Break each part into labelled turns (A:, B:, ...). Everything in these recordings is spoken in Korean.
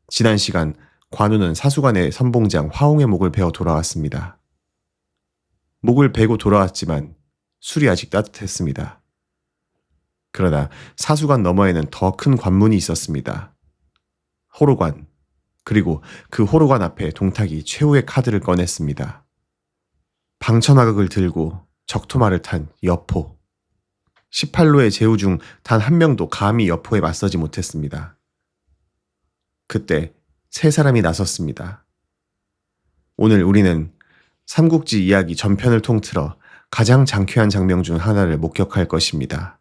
A: 지난 시간 관우는 사수관의 선봉장 화홍의 목을 베어 돌아왔습니다. 목을 베고 돌아왔지만 술이 아직 따뜻했습니다. 그러나 사수관 너머에는 더 큰 관문이 있었습니다. 호로관, 그리고 그 호로관 앞에 동탁이 최후의 카드를 꺼냈습니다. 방천화극을 들고 적토마를 탄 여포. 18로의 제후 중 단 한 명도 감히 여포에 맞서지 못했습니다. 그때 세 사람이 나섰습니다. 오늘 우리는 삼국지 이야기 전편을 통틀어 가장 장쾌한 장면 중 하나를 목격할 것입니다.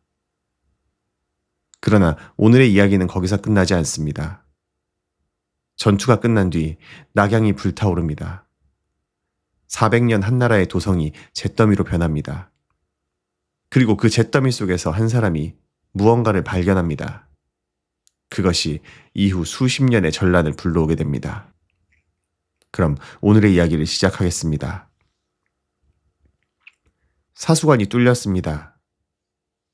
A: 그러나 오늘의 이야기는 거기서 끝나지 않습니다. 전투가 끝난 뒤 낙양이 불타오릅니다. 400년 한나라의 도성이 잿더미로 변합니다. 그리고 그 잿더미 속에서 한 사람이 무언가를 발견합니다. 그것이 이후 수십 년의 전란을 불러오게 됩니다. 그럼 오늘의 이야기를 시작하겠습니다. 사수관이 뚫렸습니다.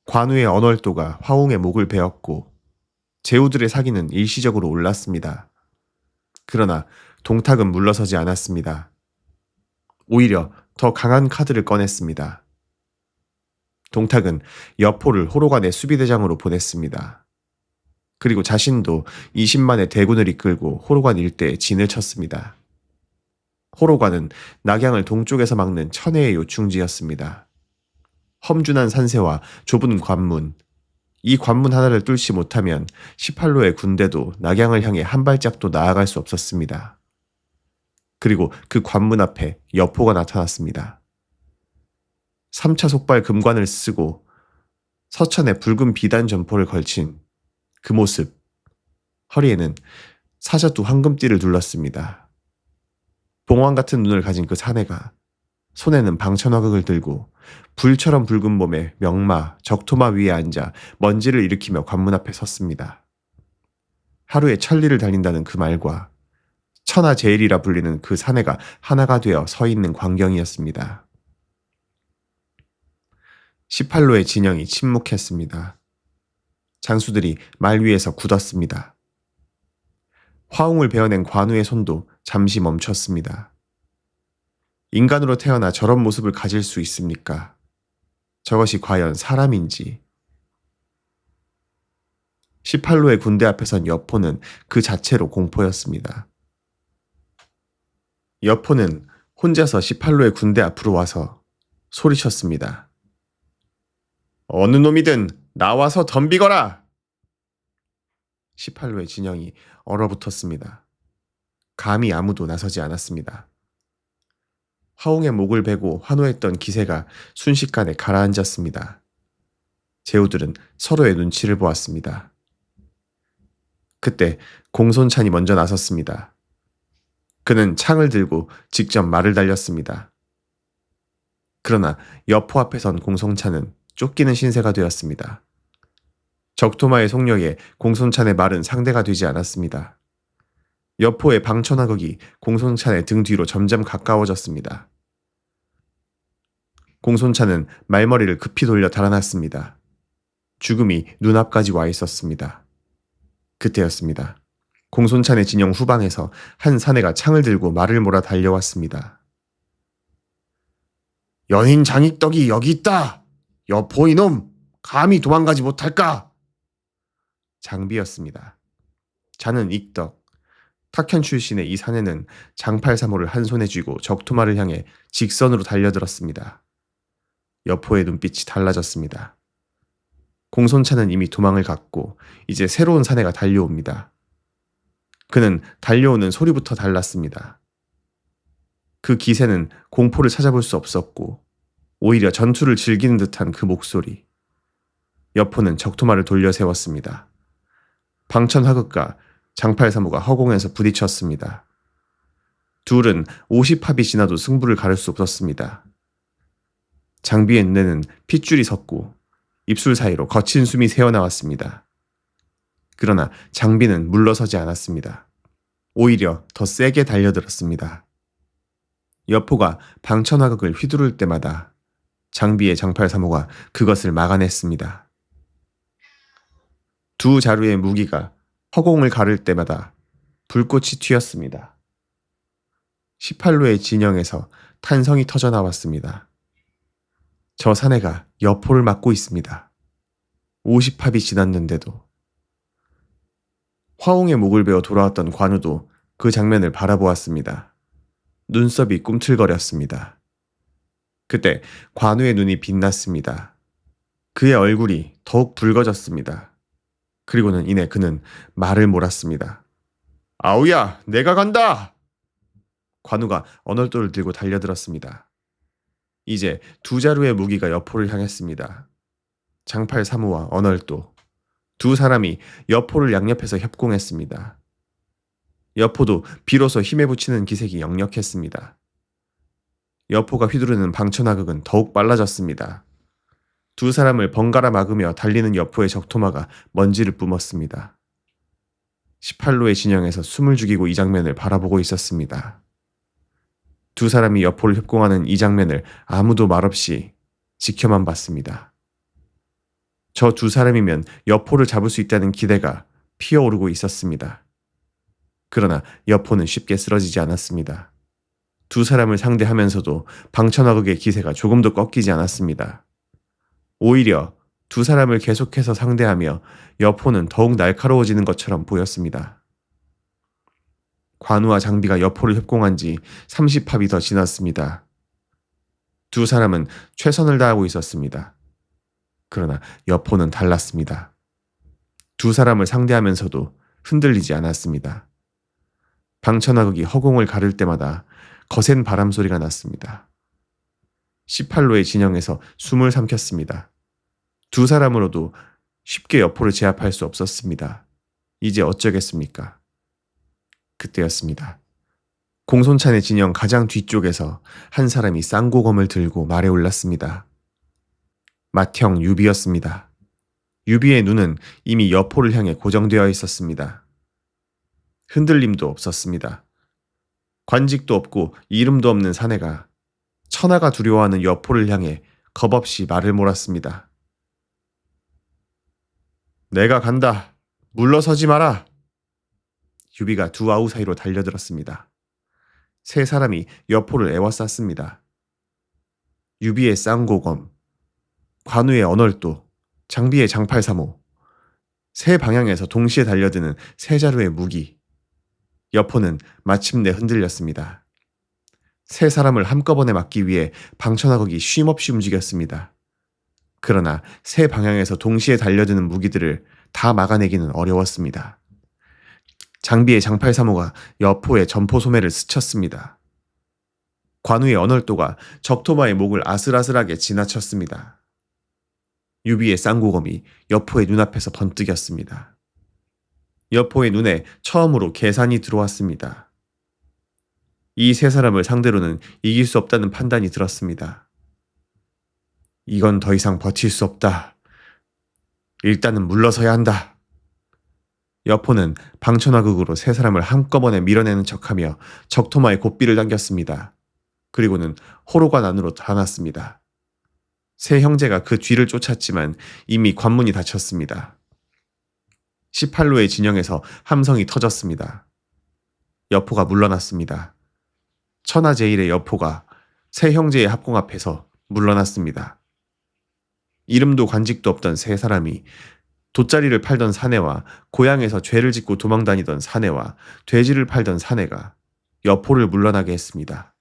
A: 관우의 언월도가 화홍의 목을 베었고 제후들의 사기는 일시적으로 올랐습니다. 그러나 동탁은 물러서지 않았습니다. 오히려 더 강한 카드를 꺼냈습니다. 동탁은 여포를 호로관의 수비대장으로 보냈습니다. 그리고 자신도 20만의 대군을 이끌고 호로관 일대에 진을 쳤습니다. 호로관은 낙양을 동쪽에서 막는 천혜의 요충지였습니다. 험준한 산세와 좁은 관문, 이 관문 하나를 뚫지 못하면 18로의 군대도 낙양을 향해 한 발짝도 나아갈 수 없었습니다. 그리고 그 관문 앞에 여포가 나타났습니다. 3차 속발 금관을 쓰고 서천에 붉은 비단 점포를 걸친 그 모습, 허리에는 사자두 황금띠를 둘렀습니다. 봉황 같은 눈을 가진 그 사내가 손에는 방천화극을 들고 불처럼 붉은 몸에 명마, 적토마 위에 앉아 먼지를 일으키며 관문 앞에 섰습니다. 하루에 천리를 달린다는 그 말과 천하제일이라 불리는 그 사내가 하나가 되어 서 있는 광경이었습니다. 18로의 진영이 침묵했습니다. 장수들이 말 위에서 굳었습니다. 화홍을 베어낸 관우의 손도 잠시 멈췄습니다. 인간으로 태어나 저런 모습을 가질 수 있습니까? 저것이 과연 사람인지. 18로의 군대 앞에 선 여포는 그 자체로 공포였습니다. 여포는 혼자서 18로의 군대 앞으로 와서 소리쳤습니다. 어느 놈이든 나와서 덤비거라! 18로의 진영이 얼어붙었습니다. 감히 아무도 나서지 않았습니다. 화홍의 목을 베고 환호했던 기세가 순식간에 가라앉았습니다. 제후들은 서로의 눈치를 보았습니다. 그때 공손찬이 먼저 나섰습니다. 그는 창을 들고 직접 말을 달렸습니다. 그러나 여포 앞에 선 공손찬은 쫓기는 신세가 되었습니다. 적토마의 속력에 공손찬의 말은 상대가 되지 않았습니다. 여포의 방천화극이 공손찬의 등 뒤로 점점 가까워졌습니다. 공손찬은 말머리를 급히 돌려 달아났습니다. 죽음이 눈앞까지 와 있었습니다. 그때였습니다. 공손찬의 진영 후방에서 한 사내가 창을 들고 말을 몰아 달려왔습니다. 연인 장익덕이 여기 있다! 여포 이놈! 감히 도망가지 못할까? 장비였습니다. 자는 익덕. 탁현 출신의 이 사내는 장팔사모를 한 손에 쥐고 적토마를 향해 직선으로 달려들었습니다. 여포의 눈빛이 달라졌습니다. 공손찬은 이미 도망을 갔고 이제 새로운 사내가 달려옵니다. 그는 달려오는 소리부터 달랐습니다. 그 기세는 공포를 찾아볼 수 없었고 오히려 전투를 즐기는 듯한 그 목소리. 여포는 적토마를 돌려 세웠습니다. 방천화극과 장팔사모가 허공에서 부딪혔습니다. 둘은 50합이 지나도 승부를 가릴 수 없었습니다. 장비의 눈에는 핏줄이 섰고 입술 사이로 거친 숨이 새어나왔습니다. 그러나 장비는 물러서지 않았습니다. 오히려 더 세게 달려들었습니다. 여포가 방천화극을 휘두를 때마다 장비의 장팔사모가 그것을 막아냈습니다. 두 자루의 무기가 허공을 가를 때마다 불꽃이 튀었습니다. 18로의 진영에서 탄성이 터져 나왔습니다. 저 사내가 여포를 막고 있습니다. 50합이 지났는데도. 화웅의 목을 베어 돌아왔던 관우도 그 장면을 바라보았습니다. 눈썹이 꿈틀거렸습니다. 그때 관우의 눈이 빛났습니다. 그의 얼굴이 더욱 붉어졌습니다. 그리고는 이내 그는 말을 몰았습니다. 아우야, 내가 간다! 관우가 언얼도를 들고 달려들었습니다. 이제 두 자루의 무기가 여포를 향했습니다. 장팔 사무와 언얼도. 두 사람이 여포를 양옆에서 협공했습니다. 여포도 비로소 힘에 부치는 기색이 역력했습니다. 여포가 휘두르는 방천하극은 더욱 빨라졌습니다. 두 사람을 번갈아 막으며 달리는 여포의 적토마가 먼지를 뿜었습니다. 18로의 진영에서 숨을 죽이고 이 장면을 바라보고 있었습니다. 두 사람이 여포를 협공하는 이 장면을 아무도 말없이 지켜만 봤습니다. 저 두 사람이면 여포를 잡을 수 있다는 기대가 피어오르고 있었습니다. 그러나 여포는 쉽게 쓰러지지 않았습니다. 두 사람을 상대하면서도 방천하극의 기세가 조금도 꺾이지 않았습니다. 오히려 두 사람을 계속해서 상대하며 여포는 더욱 날카로워지는 것처럼 보였습니다. 관우와 장비가 여포를 협공한 지 30합이 더 지났습니다. 두 사람은 최선을 다하고 있었습니다. 그러나 여포는 달랐습니다. 두 사람을 상대하면서도 흔들리지 않았습니다. 방천하극이 허공을 가를 때마다 거센 바람 소리가 났습니다. 18로의 진영에서 숨을 삼켰습니다. 두 사람으로도 쉽게 여포를 제압할 수 없었습니다. 이제 어쩌겠습니까? 그때였습니다. 공손찬의 진영 가장 뒤쪽에서 한 사람이 쌍고검을 들고 말에 올랐습니다. 맏형 유비였습니다. 유비의 눈은 이미 여포를 향해 고정되어 있었습니다. 흔들림도 없었습니다. 관직도 없고 이름도 없는 사내가 천하가 두려워하는 여포를 향해 겁없이 말을 몰았습니다. 내가 간다. 물러서지 마라. 유비가 두 아우 사이로 달려들었습니다. 세 사람이 여포를 에워쌌습니다. 유비의 쌍고검, 관우의 언얼도, 장비의 장팔사모, 세 방향에서 동시에 달려드는 세 자루의 무기. 여포는 마침내 흔들렸습니다. 세 사람을 한꺼번에 막기 위해 방천하극이 쉼없이 움직였습니다. 그러나 세 방향에서 동시에 달려드는 무기들을 다 막아내기는 어려웠습니다. 장비의 장팔사모가 여포의 점포 소매를 스쳤습니다. 관우의 언얼도가 적토마의 목을 아슬아슬하게 지나쳤습니다. 유비의 쌍고검이 여포의 눈앞에서 번뜩였습니다. 여포의 눈에 처음으로 계산이 들어왔습니다. 이 세 사람을 상대로는 이길 수 없다는 판단이 들었습니다. 이건 더 이상 버틸 수 없다. 일단은 물러서야 한다. 여포는 방천하극으로 세 사람을 한꺼번에 밀어내는 척하며 적토마의 고삐를 당겼습니다. 그리고는 호로관 안으로 달아났습니다. 세 형제가 그 뒤를 쫓았지만 이미 관문이 닫혔습니다. 18로의 진영에서 함성이 터졌습니다. 여포가 물러났습니다. 천하제일의 여포가 세 형제의 합공 앞에서 물러났습니다. 이름도 관직도 없던 세 사람이 돗자리를 팔던 사내와 고향에서 죄를 짓고 도망다니던 사내와 돼지를 팔던 사내가 여포를 물러나게 했습니다.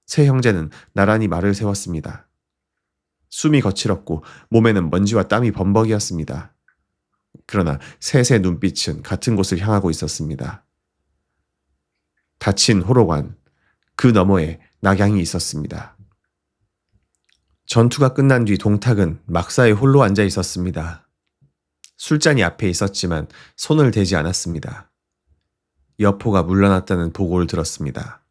A: 세 형제는 나란히 말을 세웠습니다. 숨이 거칠었고 몸에는 먼지와 땀이 범벅이었습니다. 그러나 셋의 눈빛은 같은 곳을 향하고 있었습니다. 닫힌 호로관, 그 너머에 낙양이 있었습니다. 전투가 끝난 뒤 동탁은 막사에 홀로 앉아 있었습니다. 술잔이 앞에 있었지만 손을 대지 않았습니다. 여포가 물러났다는 보고를 들었습니다.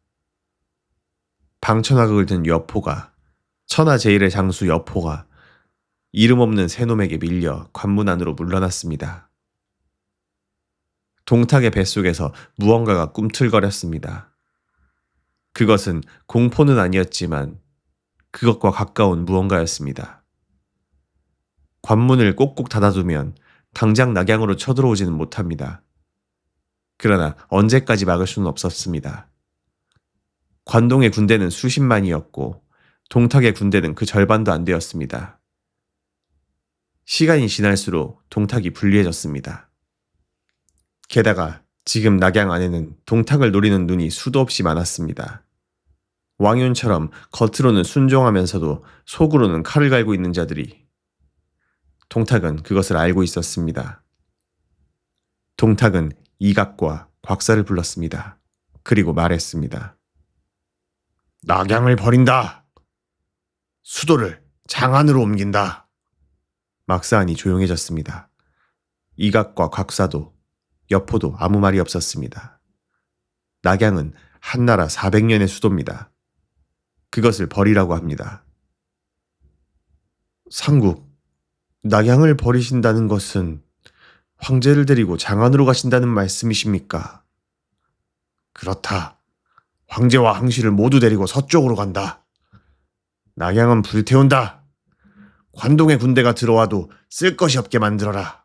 A: 방천하극을 든 여포가, 천하제일의 장수 여포가 이름 없는 새놈에게 밀려 관문 안으로 물러났습니다. 동탁의 뱃속에서 무언가가 꿈틀거렸습니다. 그것은 공포는 아니었지만 그것과 가까운 무언가였습니다. 관문을 꼭꼭 닫아두면 당장 낙양으로 쳐들어오지는 못합니다. 그러나 언제까지 막을 수는 없었습니다. 관동의 군대는 수십만이었고 동탁의 군대는 그 절반도 안 되었습니다. 시간이 지날수록 동탁이 불리해졌습니다. 게다가 지금 낙양 안에는 동탁을 노리는 눈이 수도 없이 많았습니다. 왕윤처럼 겉으로는 순종하면서도 속으로는 칼을 갈고 있는 자들이. 동탁은 그것을 알고 있었습니다. 동탁은 이각과 곽사를 불렀습니다. 그리고 말했습니다. 낙양을 버린다. 수도를 장안으로 옮긴다. 막사하니 조용해졌습니다. 이각과 곽사도 여포도 아무 말이 없었습니다. 낙양은 한나라 400년의 수도입니다. 그것을 버리라고 합니다. 상국, 낙양을 버리신다는 것은 황제를 데리고 장안으로 가신다는 말씀이십니까? 그렇다. 황제와 황씨를 모두 데리고 서쪽으로 간다. 낙양은 불태운다. 관동의 군대가 들어와도 쓸 것이 없게 만들어라.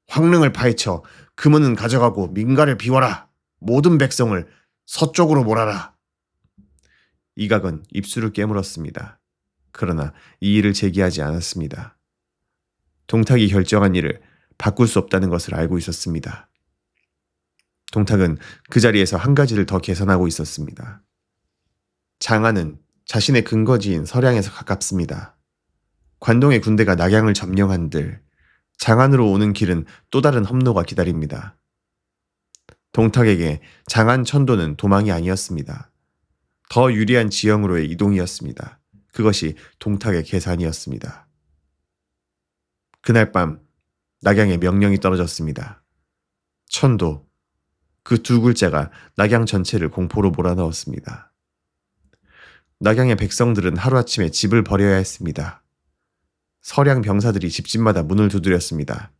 A: 황릉을 파헤쳐 금은은 가져가고 민가를 비워라. 모든 백성을 서쪽으로 몰아라. 이각은 입술을 깨물었습니다. 그러나 이 일을 제기하지 않았습니다. 동탁이 결정한 일을 바꿀 수 없다는 것을 알고 있었습니다. 동탁은 그 자리에서 한 가지를 더 계산하고 있었습니다. 장안은 자신의 근거지인 서량에서 가깝습니다. 관동의 군대가 낙양을 점령한들 장안으로 오는 길은 또 다른 험로가 기다립니다. 동탁에게 장안 천도는 도망이 아니었습니다. 더 유리한 지형으로의 이동이었습니다. 그것이 동탁의 계산이었습니다. 그날 밤 낙양에 명령이 떨어졌습니다. 천도, 그 두 글자가 낙양 전체를 공포로 몰아넣었습니다. 낙양의 백성들은 하루아침에 집을 버려야 했습니다. 서량 병사들이 집집마다 문을 두드렸습니다.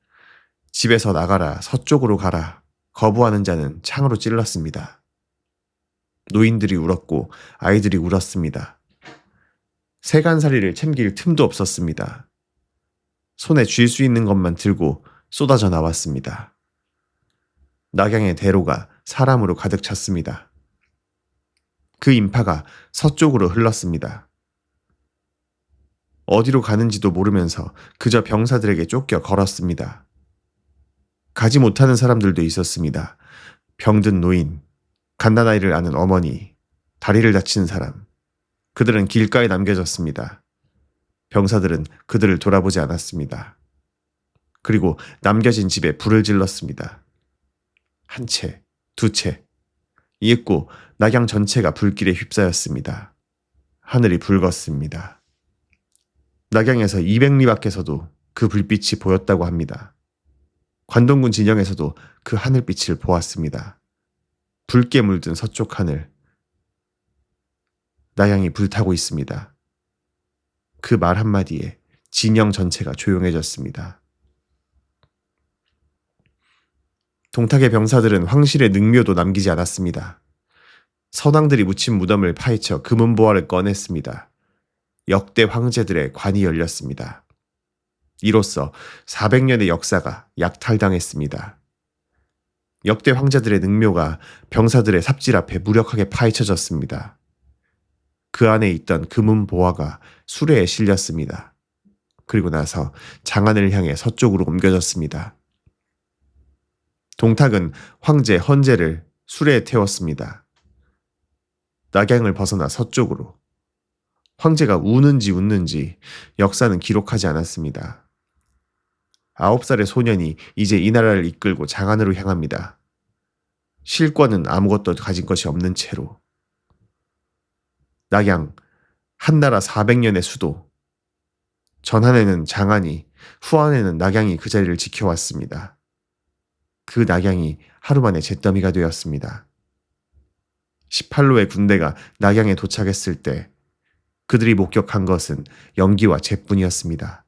A: 집에서 나가라, 서쪽으로 가라. 거부하는 자는 창으로 찔렀습니다. 노인들이 울었고 아이들이 울었습니다. 세간살이를 챙길 틈도 없었습니다. 손에 쥘 수 있는 것만 들고 쏟아져 나왔습니다. 낙양의 대로가 사람으로 가득 찼습니다. 그 인파가 서쪽으로 흘렀습니다. 어디로 가는지도 모르면서 그저 병사들에게 쫓겨 걸었습니다. 가지 못하는 사람들도 있었습니다. 병든 노인, 갓난아이를 아는 어머니, 다리를 다친 사람. 그들은 길가에 남겨졌습니다. 병사들은 그들을 돌아보지 않았습니다. 그리고 남겨진 집에 불을 질렀습니다. 한 채, 두 채. 이윽고 낙양 전체가 불길에 휩싸였습니다. 하늘이 붉었습니다. 낙양에서 200리 밖에서도 그 불빛이 보였다고 합니다. 관동군 진영에서도 그 하늘빛을 보았습니다. 붉게 물든 서쪽 하늘. 낙양이 불타고 있습니다. 그 말 한마디에 진영 전체가 조용해졌습니다. 동탁의 병사들은 황실의 능묘도 남기지 않았습니다. 선왕들이 묻힌 무덤을 파헤쳐 금은보화를 꺼냈습니다. 역대 황제들의 관이 열렸습니다. 이로써 400년의 역사가 약탈당했습니다. 역대 황제들의 능묘가 병사들의 삽질 앞에 무력하게 파헤쳐졌습니다. 그 안에 있던 금은보화가 수레에 실렸습니다. 그리고 나서 장안을 향해 서쪽으로 옮겨졌습니다. 동탁은 황제 헌제를 수레에 태웠습니다. 낙양을 벗어나 서쪽으로. 황제가 우는지 웃는지 역사는 기록하지 않았습니다. 9살의 소년이 이제 이 나라를 이끌고 장안으로 향합니다. 실권은 아무것도 가진 것이 없는 채로. 낙양, 한나라 400년의 수도. 전한에는 장안이, 후한에는 낙양이 그 자리를 지켜왔습니다. 그 낙양이 하루 만에 잿더미가 되었습니다. 18로의 군대가 낙양에 도착했을 때 그들이 목격한 것은 연기와 잿뿐이었습니다.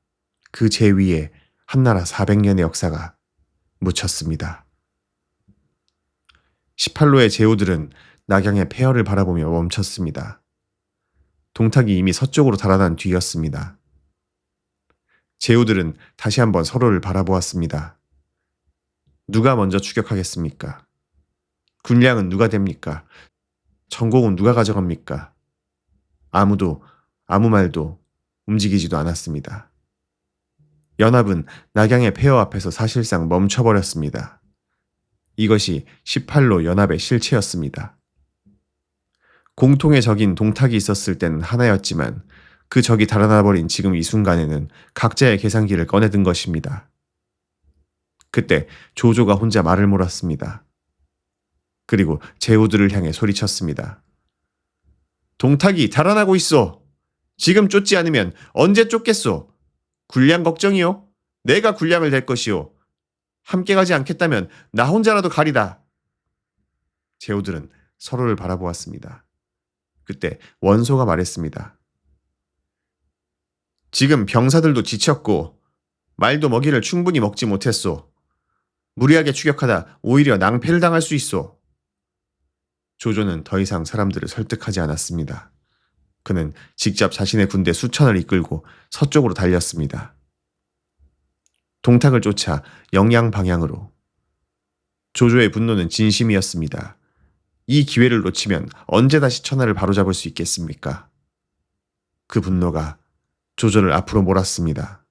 A: 그 재 위에 한나라 400년의 역사가 묻혔습니다. 18로의 제후들은 낙양의 폐허를 바라보며 멈췄습니다. 동탁이 이미 서쪽으로 달아난 뒤였습니다. 제후들은 다시 한번 서로를 바라보았습니다. 누가 먼저 추격하겠습니까? 군량은 누가 됩니까? 전공은 누가 가져갑니까? 아무도 아무 말도 움직이지도 않았습니다. 연합은 낙양의 폐허 앞에서 사실상 멈춰버렸습니다. 이것이 18로 연합의 실체였습니다. 공통의 적인 동탁이 있었을 때는 하나였지만 그 적이 달아나버린 지금 이 순간에는 각자의 계산기를 꺼내든 것입니다. 그때 조조가 혼자 말을 몰았습니다. 그리고 제후들을 향해 소리쳤습니다. 동탁이 달아나고 있어. 지금 쫓지 않으면 언제 쫓겠소? 군량 걱정이요? 내가 군량을 댈 것이요. 함께 가지 않겠다면 나 혼자라도 가리다. 제후들은 서로를 바라보았습니다. 그때 원소가 말했습니다. 지금 병사들도 지쳤고 말도 먹이를 충분히 먹지 못했소. 무리하게 추격하다 오히려 낭패를 당할 수 있소. 조조는 더 이상 사람들을 설득하지 않았습니다. 그는 직접 자신의 군대 수천을 이끌고 서쪽으로 달렸습니다. 동탁을 쫓아 영양 방향으로. 조조의 분노는 진심이었습니다. 이 기회를 놓치면 언제 다시 천하를 바로잡을 수 있겠습니까? 그 분노가 조조를 앞으로 몰았습니다.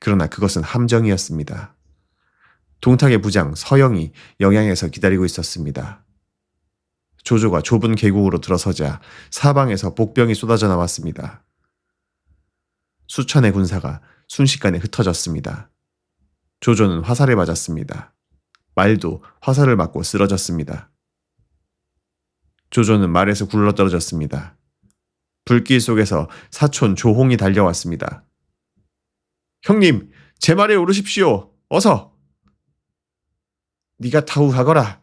A: 그러나 그것은 함정이었습니다. 동탁의 부장 서영이 영양에서 기다리고 있었습니다. 조조가 좁은 계곡으로 들어서자 사방에서 복병이 쏟아져 나왔습니다. 수천의 군사가 순식간에 흩어졌습니다. 조조는 화살에 맞았습니다. 말도 화살을 맞고 쓰러졌습니다. 조조는 말에서 굴러떨어졌습니다. 불길 속에서 사촌 조홍이 달려왔습니다. 형님, 제 말에 오르십시오. 어서! 네가 타고 가거라.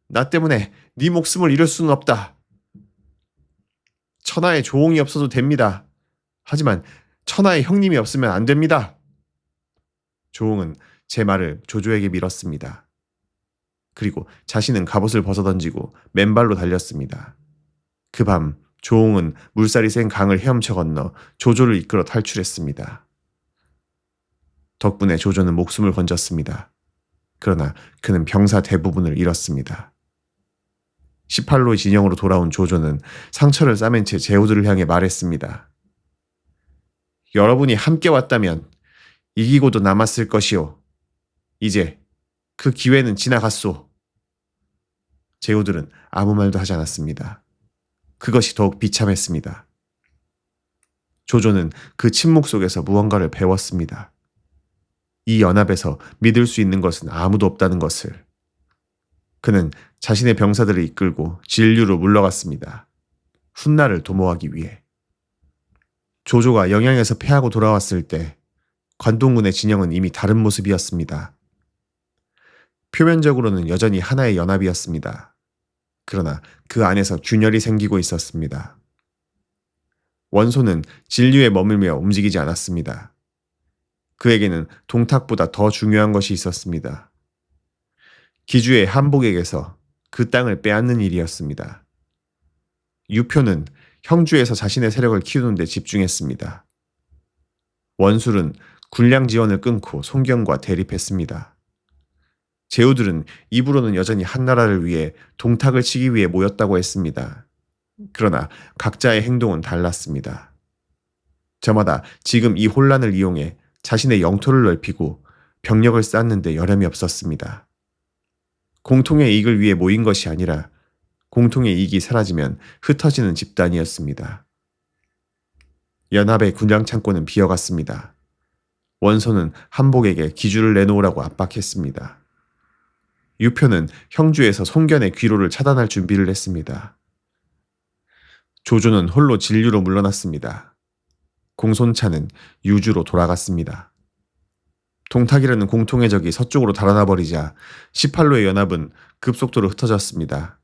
A: 나 때문에 네 목숨을 잃을 수는 없다. 천하에 조홍이 없어도 됩니다. 하지만 천하에 형님이 없으면 안 됩니다. 조홍은 제 말을 조조에게 밀었습니다. 그리고 자신은 갑옷을 벗어던지고 맨발로 달렸습니다. 그 밤 조홍은 물살이 센 강을 헤엄쳐 건너 조조를 이끌어 탈출했습니다. 덕분에 조조는 목숨을 건졌습니다. 그러나 그는 병사 대부분을 잃었습니다. 18로의 진영으로 돌아온 조조는 상처를 싸맨 채 제후들을 향해 말했습니다. 여러분이 함께 왔다면 이기고도 남았을 것이오. 이제 그 기회는 지나갔소. 제후들은 아무 말도 하지 않았습니다. 그것이 더욱 비참했습니다. 조조는 그 침묵 속에서 무언가를 배웠습니다. 이 연합에서 믿을 수 있는 것은 아무도 없다는 것을. 그는 자신의 병사들을 이끌고 진류로 물러갔습니다. 훗날을 도모하기 위해. 조조가 영양에서 패하고 돌아왔을 때 관동군의 진영은 이미 다른 모습이었습니다. 표면적으로는 여전히 하나의 연합이었습니다. 그러나 그 안에서 균열이 생기고 있었습니다. 원소는 진류에 머물며 움직이지 않았습니다. 그에게는 동탁보다 더 중요한 것이 있었습니다. 기주의 한복에게서 그 땅을 빼앗는 일이었습니다. 유표는 형주에서 자신의 세력을 키우는 데 집중했습니다. 원술은 군량 지원을 끊고 송경과 대립했습니다. 제후들은 입으로는 여전히 한나라를 위해 동탁을 치기 위해 모였다고 했습니다. 그러나 각자의 행동은 달랐습니다. 저마다 지금 이 혼란을 이용해 자신의 영토를 넓히고 병력을 쌓는 데 여념이 없었습니다. 공통의 이익을 위해 모인 것이 아니라 공통의 이익이 사라지면 흩어지는 집단이었습니다. 연합의 군량 창고는 비어갔습니다. 원소는 한복에게 기주를 내놓으라고 압박했습니다. 유표는 형주에서 송견의 귀로를 차단할 준비를 했습니다. 조조는 홀로 진류로 물러났습니다. 공손차는 유주로 돌아갔습니다. 동탁이라는 공통의 적이 서쪽으로 달아나 버리자 18로의 연합은 급속도로 흩어졌습니다.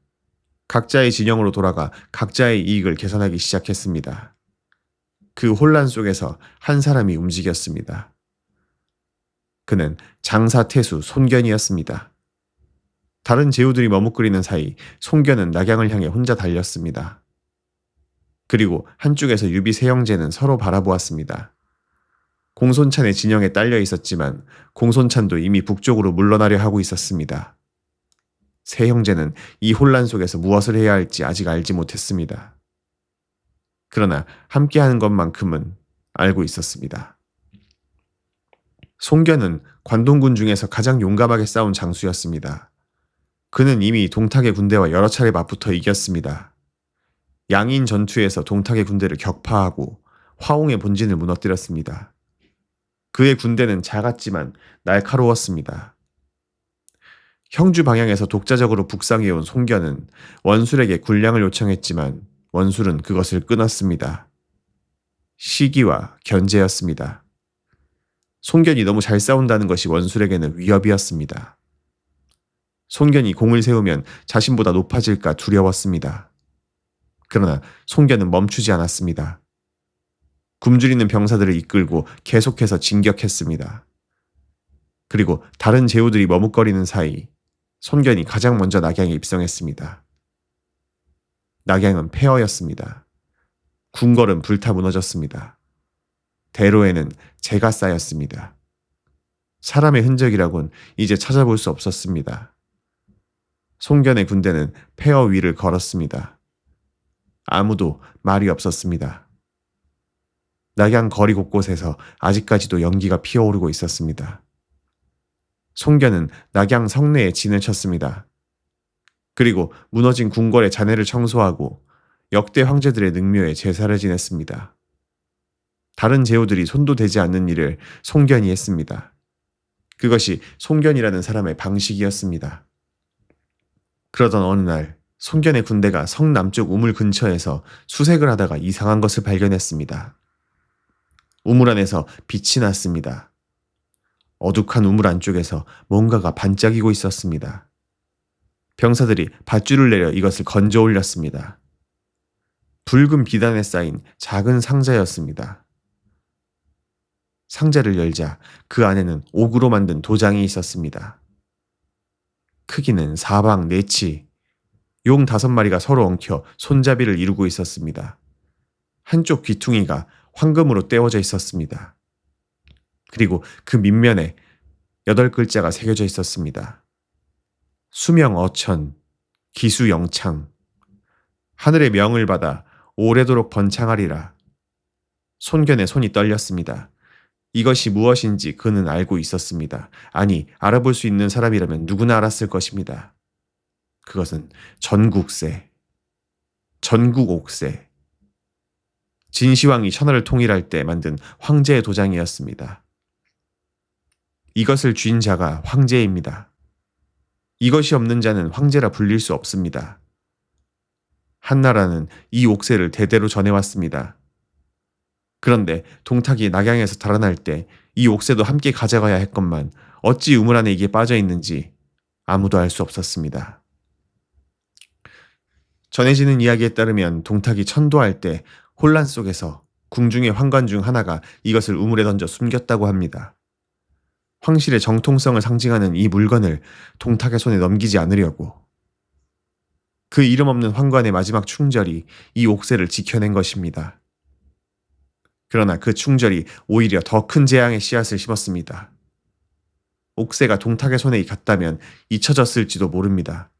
A: 각자의 진영으로 돌아가 각자의 이익을 계산하기 시작했습니다. 그 혼란 속에서 한 사람이 움직였습니다. 그는 장사태수 손견이었습니다. 다른 제후들이 머뭇거리는 사이 송견은 낙양을 향해 혼자 달렸습니다. 그리고 한쪽에서 유비 세영제는 서로 바라보았습니다. 공손찬의 진영에 딸려 있었지만 공손찬도 이미 북쪽으로 물러나려 하고 있었습니다. 세 형제는 이 혼란 속에서 무엇을 해야 할지 아직 알지 못했습니다. 그러나 함께하는 것만큼은 알고 있었습니다. 송견은 관동군 중에서 가장 용감하게 싸운 장수였습니다. 그는 이미 동탁의 군대와 여러 차례 맞붙어 이겼습니다. 양인 전투에서 동탁의 군대를 격파하고 화옹의 본진을 무너뜨렸습니다. 그의 군대는 작았지만 날카로웠습니다. 형주 방향에서 독자적으로 북상해온 송견은 원술에게 군량을 요청했지만 원술은 그것을 끊었습니다. 시기와 견제였습니다. 송견이 너무 잘 싸운다는 것이 원술에게는 위협이었습니다. 송견이 공을 세우면 자신보다 높아질까 두려웠습니다. 그러나 송견은 멈추지 않았습니다. 굶주리는 병사들을 이끌고 계속해서 진격했습니다. 그리고 다른 제후들이 머뭇거리는 사이 송견이 가장 먼저 낙양에 입성했습니다. 낙양은 폐허였습니다. 궁궐은 불타 무너졌습니다. 대로에는 재가 쌓였습니다. 사람의 흔적이라곤 이제 찾아볼 수 없었습니다. 송견의 군대는 폐허 위를 걸었습니다. 아무도 말이 없었습니다. 낙양 거리 곳곳에서 아직까지도 연기가 피어오르고 있었습니다. 송견은 낙양 성내에 진을 쳤습니다. 그리고 무너진 궁궐의 잔해를 청소하고 역대 황제들의 능묘에 제사를 지냈습니다. 다른 제후들이 손도 대지 않는 일을 송견이 했습니다. 그것이 송견이라는 사람의 방식이었습니다. 그러던 어느 날 송견의 군대가 성 남쪽 우물 근처에서 수색을 하다가 이상한 것을 발견했습니다. 우물 안에서 빛이 났습니다. 어둑한 우물 안쪽에서 뭔가가 반짝이고 있었습니다. 병사들이 밧줄을 내려 이것을 건져 올렸습니다. 붉은 비단에 쌓인 작은 상자였습니다. 상자를 열자 그 안에는 옥으로 만든 도장이 있었습니다. 크기는 사방 네치, 용 5마리가 서로 엉켜 손잡이를 이루고 있었습니다. 한쪽 귀퉁이가 황금으로 떼어져 있었습니다. 그리고 그 밑면에 8글자가 새겨져 있었습니다. 수명 어천, 기수 영창, 하늘의 명을 받아 오래도록 번창하리라. 손견의 손이 떨렸습니다. 이것이 무엇인지 그는 알고 있었습니다. 아니, 알아볼 수 있는 사람이라면 누구나 알았을 것입니다. 그것은 전국세, 전국옥세, 진시황이 천하를 통일할 때 만든 황제의 도장이었습니다. 이것을 쥔 자가 황제입니다. 이것이 없는 자는 황제라 불릴 수 없습니다. 한나라는 이 옥새를 대대로 전해왔습니다. 그런데 동탁이 낙양에서 달아날 때 이 옥새도 함께 가져가야 했건만 어찌 우물 안에 이게 빠져 있는지 아무도 알 수 없었습니다. 전해지는 이야기에 따르면 동탁이 천도할 때 혼란 속에서 궁중의 환관 중 하나가 이것을 우물에 던져 숨겼다고 합니다. 황실의 정통성을 상징하는 이 물건을 동탁의 손에 넘기지 않으려고. 그 이름 없는 환관의 마지막 충절이 이 옥새를 지켜낸 것입니다. 그러나 그 충절이 오히려 더 큰 재앙의 씨앗을 심었습니다. 옥새가 동탁의 손에 갔다면 잊혀졌을지도 모릅니다.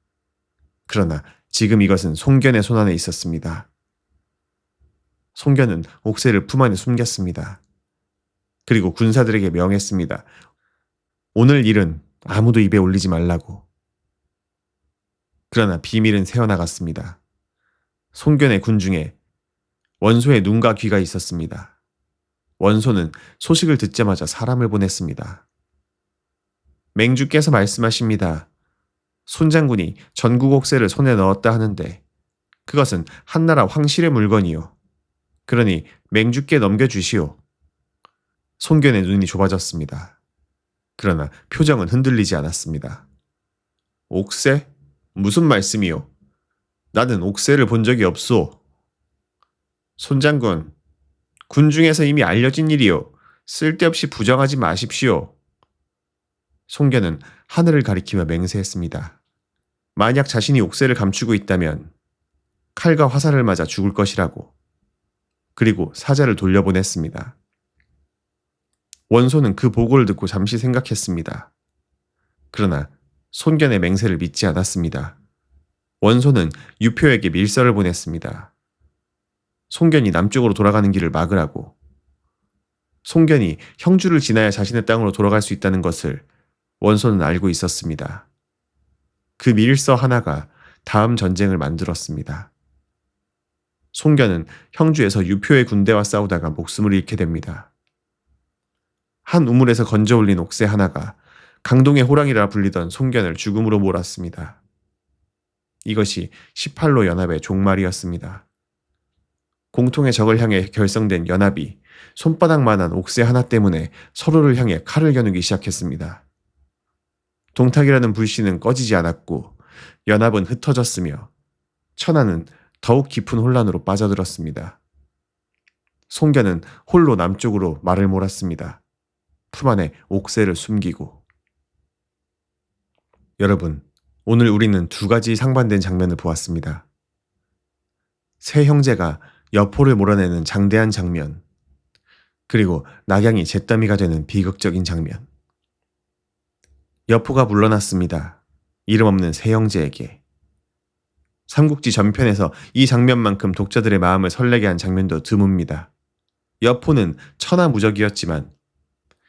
A: 그러나 지금 이것은 송견의 손 안에 있었습니다. 송견은 옥새를 품 안에 숨겼습니다. 그리고 군사들에게 명했습니다. 오늘 일은 아무도 입에 올리지 말라고. 그러나 비밀은 새어나갔습니다. 송견의 군중에 원소의 눈과 귀가 있었습니다. 원소는 소식을 듣자마자 사람을 보냈습니다. 맹주께서 말씀하십니다. 손장군이 전국옥새를 손에 넣었다 하는데 그것은 한나라 황실의 물건이요. 그러니 맹주께 넘겨주시오. 송견의 눈이 좁아졌습니다. 그러나 표정은 흔들리지 않았습니다. 옥새? 무슨 말씀이요? 나는 옥새를 본 적이 없소. 손장군, 군중에서 이미 알려진 일이요. 쓸데없이 부정하지 마십시오. 송견은 하늘을 가리키며 맹세했습니다. 만약 자신이 옥새를 감추고 있다면 칼과 화살을 맞아 죽을 것이라고. 그리고 사자를 돌려보냈습니다. 원소는 그 보고를 듣고 잠시 생각했습니다. 그러나 손견의 맹세를 믿지 않았습니다. 원소는 유표에게 밀서를 보냈습니다. 손견이 남쪽으로 돌아가는 길을 막으라고. 손견이 형주를 지나야 자신의 땅으로 돌아갈 수 있다는 것을 원소는 알고 있었습니다. 그 밀서 하나가 다음 전쟁을 만들었습니다. 손견은 형주에서 유표의 군대와 싸우다가 목숨을 잃게 됩니다. 한 우물에서 건져 올린 옥새 하나가 강동의 호랑이라 불리던 손견을 죽음으로 몰았습니다. 이것이 18로 연합의 종말이었습니다. 공통의 적을 향해 결성된 연합이 손바닥만한 옥새 하나 때문에 서로를 향해 칼을 겨누기 시작했습니다. 동탁이라는 불씨는 꺼지지 않았고 연합은 흩어졌으며 천하는 더욱 깊은 혼란으로 빠져들었습니다. 손견은 홀로 남쪽으로 말을 몰았습니다. 품 안에 옥새를 숨기고. 여러분, 오늘 우리는 두 가지 상반된 장면을 보았습니다. 세 형제가 여포를 몰아내는 장대한 장면, 그리고 낙양이 잿더미가 되는 비극적인 장면. 여포가 물러났습니다. 이름 없는 세 형제에게. 삼국지 전편에서 이 장면만큼 독자들의 마음을 설레게 한 장면도 드뭅니다. 여포는 천하무적이었지만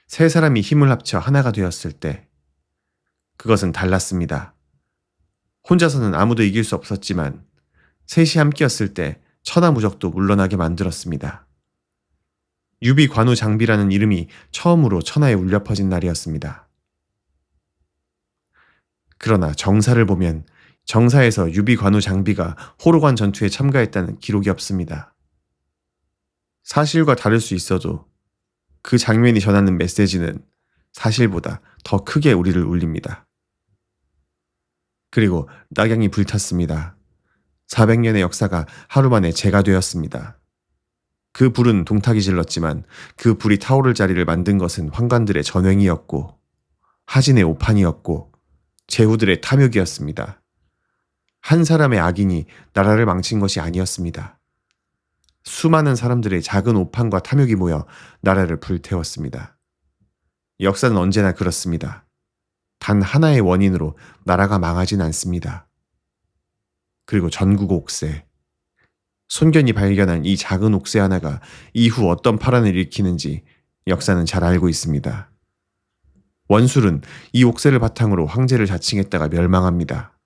A: 세 사람이 힘을 합쳐 하나가 되었을 때 그것은 달랐습니다. 혼자서는 아무도 이길 수 없었지만 셋이 함께였을 때 천하무적도 물러나게 만들었습니다. 유비관우 장비라는 이름이 처음으로 천하에 울려 퍼진 날이었습니다. 그러나 정사를 보면 정사에서 유비관우 장비가 호로관 전투에 참가했다는 기록이 없습니다. 사실과 다를 수 있어도 그 장면이 전하는 메시지는 사실보다 더 크게 우리를 울립니다. 그리고 낙양이 불탔습니다. 400년의 역사가 하루 만에 재가 되었습니다. 그 불은 동탁이 질렀지만 그 불이 타오를 자리를 만든 것은 환관들의 전횡이었고 하진의 오판이었고 제후들의 탐욕이었습니다. 한 사람의 악인이 나라를 망친 것이 아니었습니다. 수많은 사람들의 작은 오판과 탐욕이 모여 나라를 불태웠습니다. 역사는 언제나 그렇습니다. 단 하나의 원인으로 나라가 망하진 않습니다. 그리고 전국 옥새. 손견이 발견한 이 작은 옥새 하나가 이후 어떤 파란을 일으키는지 역사는 잘 알고 있습니다. 원술은 이 옥새를 바탕으로 황제를 자칭했다가 멸망합니다.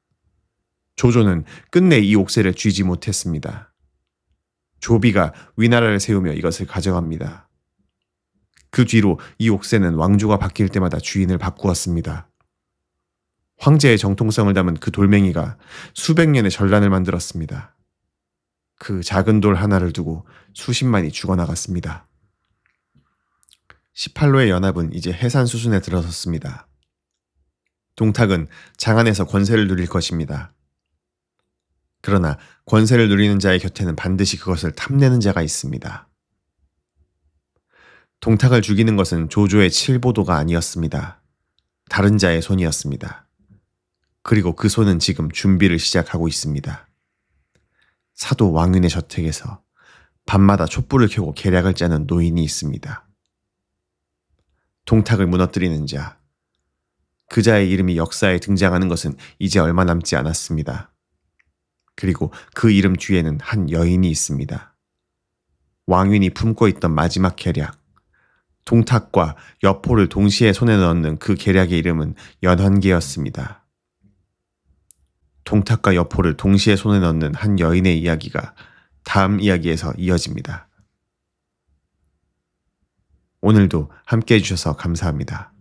A: 조조는 끝내 이 옥새를 쥐지 못했습니다. 조비가 위나라를 세우며 이것을 가져갑니다. 그 뒤로 이 옥새는 왕조가 바뀔 때마다 주인을 바꾸었습니다. 황제의 정통성을 담은 그 돌멩이가 수백 년의 전란을 만들었습니다. 그 작은 돌 하나를 두고 수십만이 죽어나갔습니다. 18로의 연합은 이제 해산 수순에 들어섰습니다. 동탁은 장안에서 권세를 누릴 것입니다. 그러나 권세를 누리는 자의 곁에는 반드시 그것을 탐내는 자가 있습니다. 동탁을 죽이는 것은 조조의 칠보도가 아니었습니다. 다른 자의 손이었습니다. 그리고 그 손은 지금 준비를 시작하고 있습니다. 사도 왕윤의 저택에서 밤마다 촛불을 켜고 계략을 짜는 노인이 있습니다. 동탁을 무너뜨리는 자, 그 자의 이름이 역사에 등장하는 것은 이제 얼마 남지 않았습니다. 그리고 그 이름 뒤에는 한 여인이 있습니다. 왕윤이 품고 있던 마지막 계략, 동탁과 여포를 동시에 손에 넣는 그 계략의 이름은 연환계였습니다. 동탁과 여포를 동시에 손에 넣는 한 여인의 이야기가 다음 이야기에서 이어집니다. 오늘도 함께 해주셔서 감사합니다.